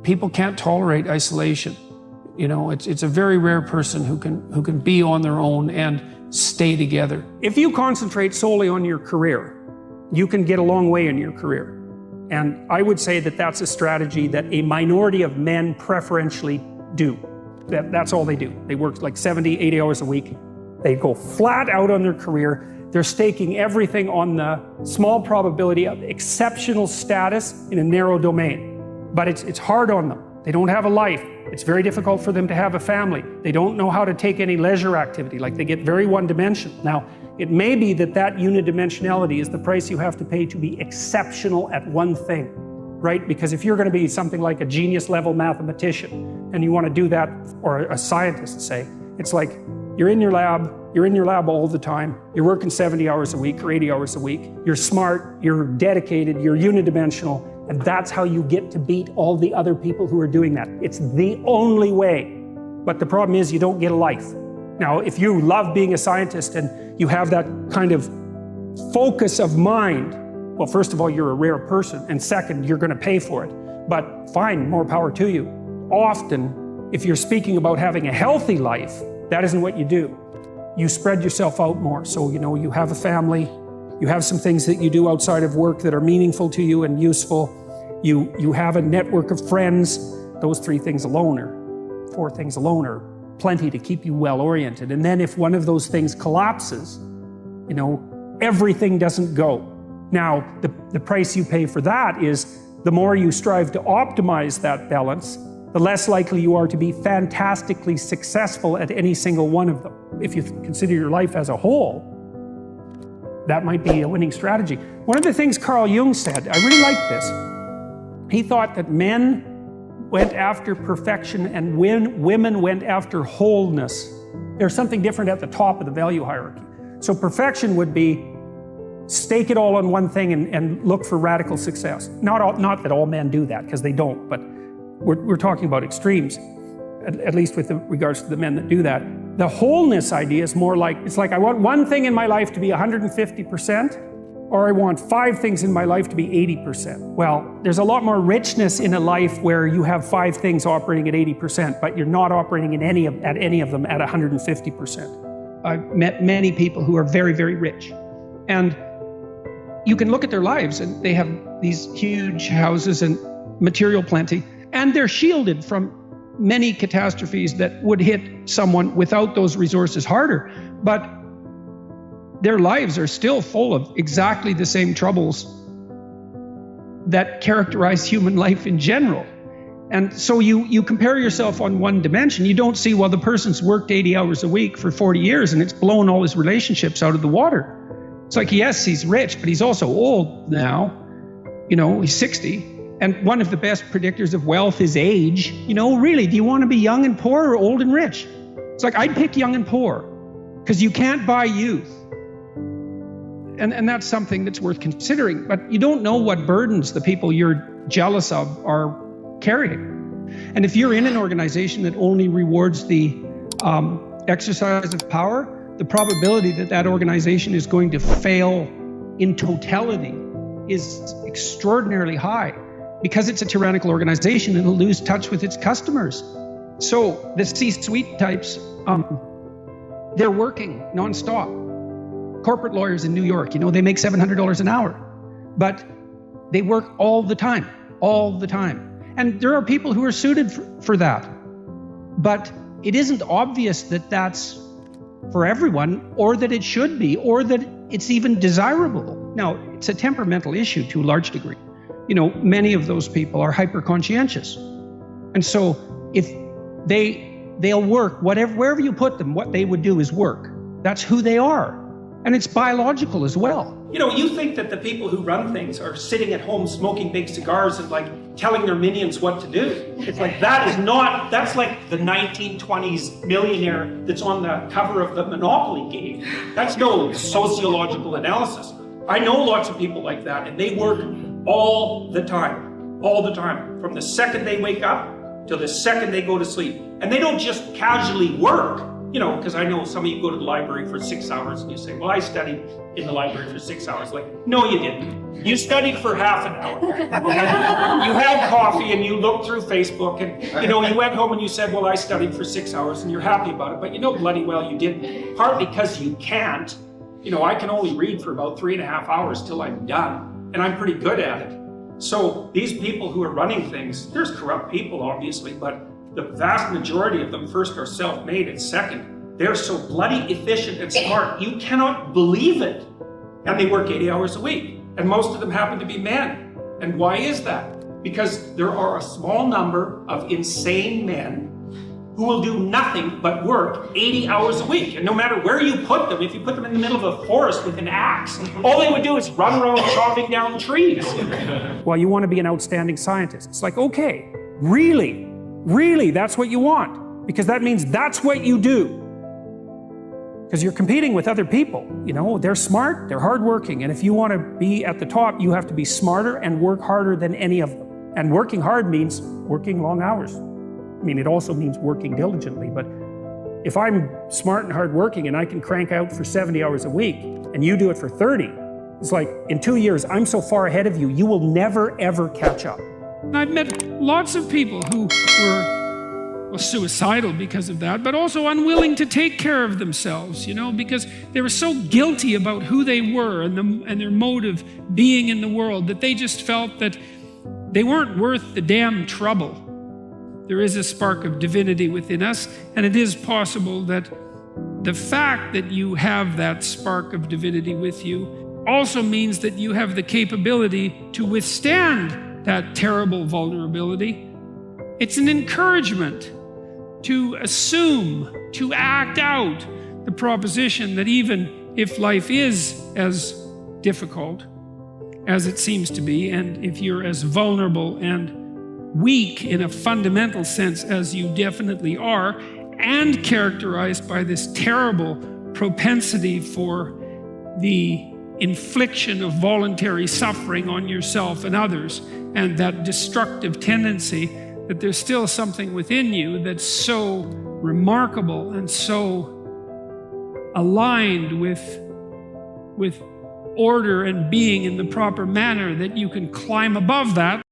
people can't tolerate isolation. You know, it's a very rare person who can be on their own and stay together. If you concentrate solely on your career, you can get a long way in your career. And I would say that that's a strategy that a minority of men preferentially do. That's all they do. They work like 70, 80 hours a week. They go flat out on their career. They're staking everything on the small probability of exceptional status in a narrow domain. But it's hard on them. They don't have a life. It's very difficult for them to have a family. They don't know how to take any leisure activity. Like, they get very one-dimensional. Now, it may be that unidimensionality is the price you have to pay to be exceptional at one thing, right? Because if you're going to be something like a genius-level mathematician, and you want to do that, or a scientist, say, it's like you're in your lab all the time, you're working 70 hours a week or 80 hours a week, you're smart, you're dedicated, you're unidimensional, and that's how you get to beat all the other people who are doing that. It's the only way. But the problem is you don't get a life. Now, if you love being a scientist and you have that kind of focus of mind, well, first of all, you're a rare person, and second, you're going to pay for it. But fine, more power to you. Often, if you're speaking about having a healthy life, that isn't what you do. You spread yourself out more. So, you know, you have a family, you have some things that you do outside of work that are meaningful to you and useful. You have a network of friends. Those 4 things alone are plenty to keep you well-oriented. And then if one of those things collapses, you know, everything doesn't go. Now, the price you pay for that is the more you strive to optimize that balance, the less likely you are to be fantastically successful at any single one of them. If you consider your life as a whole, that might be a winning strategy. One of the things Carl Jung said, I really like this. He thought that men went after perfection and women went after wholeness. There's something different at the top of the value hierarchy. So perfection would be stake it all on one thing and look for radical success. Not that all men do that, because they don't, but we're talking about extremes, at least with regards to the men that do that. The wholeness idea is more like, it's like I want one thing in my life to be 150%, or I want 5 things in my life to be 80%. Well, there's a lot more richness in a life where you have 5 things operating at 80%, but you're not operating at any of them at 150%. I've met many people who are very, very rich. And you can look at their lives and they have these huge houses and material plenty, and they're shielded from many catastrophes that would hit someone without those resources harder. But their lives are still full of exactly the same troubles that characterize human life in general. And so you compare yourself on one dimension. You don't see, well, the person's worked 80 hours a week for 40 years and it's blown all his relationships out of the water. It's like, yes, he's rich, but he's also old now. You know, he's 60. And one of the best predictors of wealth is age. You know, really, do you want to be young and poor or old and rich? It's like, I'd pick young and poor, because you can't buy youth. And that's something that's worth considering. But you don't know what burdens the people you're jealous of are carrying. And if you're in an organization that only rewards the exercise of power, the probability that that organization is going to fail in totality is extraordinarily high, because it's a tyrannical organization. It'll lose touch with its customers. So the C-suite types, they're working nonstop. Corporate lawyers in New York, you know, they make $700 an hour, but they work all the time. And there are people who are suited for that. But it isn't obvious that that's for everyone, or that it should be, or that it's even desirable. Now, it's a temperamental issue to a large degree. You know, many of those people are hyper-conscientious. And so if they'll work, wherever you put them, what they would do is work. That's who they are. And it's biological as well. You know, you think that the people who run things are sitting at home smoking big cigars and like telling their minions what to do. It's like, that's like the 1920s millionaire that's on the cover of the Monopoly game. That's no sociological analysis. I know lots of people like that, and they work all the time, from the second they wake up till the second they go to sleep. And they don't just casually work. you know, because I know some of you go to the library for 6 hours and you say, well, I studied in the library for 6 hours. Like, no, you didn't. You studied for half an hour. You had coffee and you looked through Facebook and, you know, you went home and you said, well, I studied for 6 hours and you're happy about it. But you know bloody well you didn't. Partly because you can't. You know, I can only read for about 3.5 hours till I'm done. And I'm pretty good at it. So these people who are running things, there's corrupt people, obviously, but the vast majority of them, first, are self-made, and second, they're so bloody efficient and smart, you cannot believe it. And they work 80 hours a week. And most of them happen to be men. And why is that? Because there are a small number of insane men who will do nothing but work 80 hours a week. And no matter where you put them, if you put them in the middle of a forest with an axe, all they would do is run around chopping down trees. Well, you want to be an outstanding scientist. It's like, okay, really, that's what you want. Because that means that's what you do. Because you're competing with other people. You know, they're smart, they're hardworking. And if you want to be at the top, you have to be smarter and work harder than any of them. And working hard means working long hours. I mean, it also means working diligently, but if I'm smart and hardworking and I can crank out for 70 hours a week and you do it for 30, it's like, in 2 years, I'm so far ahead of you, you will never, ever catch up. I've met lots of people who were, well, suicidal because of that, but also unwilling to take care of themselves, you know, because they were so guilty about who they were and their mode of being in the world that they just felt that they weren't worth the damn trouble. There is a spark of divinity within us, and it is possible that the fact that you have that spark of divinity with you also means that you have the capability to withstand that terrible vulnerability. It's an encouragement to assume, to act out the proposition that even if life is as difficult as it seems to be, and if you're as vulnerable and weak in a fundamental sense as you definitely are, and characterized by this terrible propensity for the infliction of voluntary suffering on yourself and others, and that destructive tendency, that there's still something within you that's so remarkable and so aligned with order and being in the proper manner that you can climb above that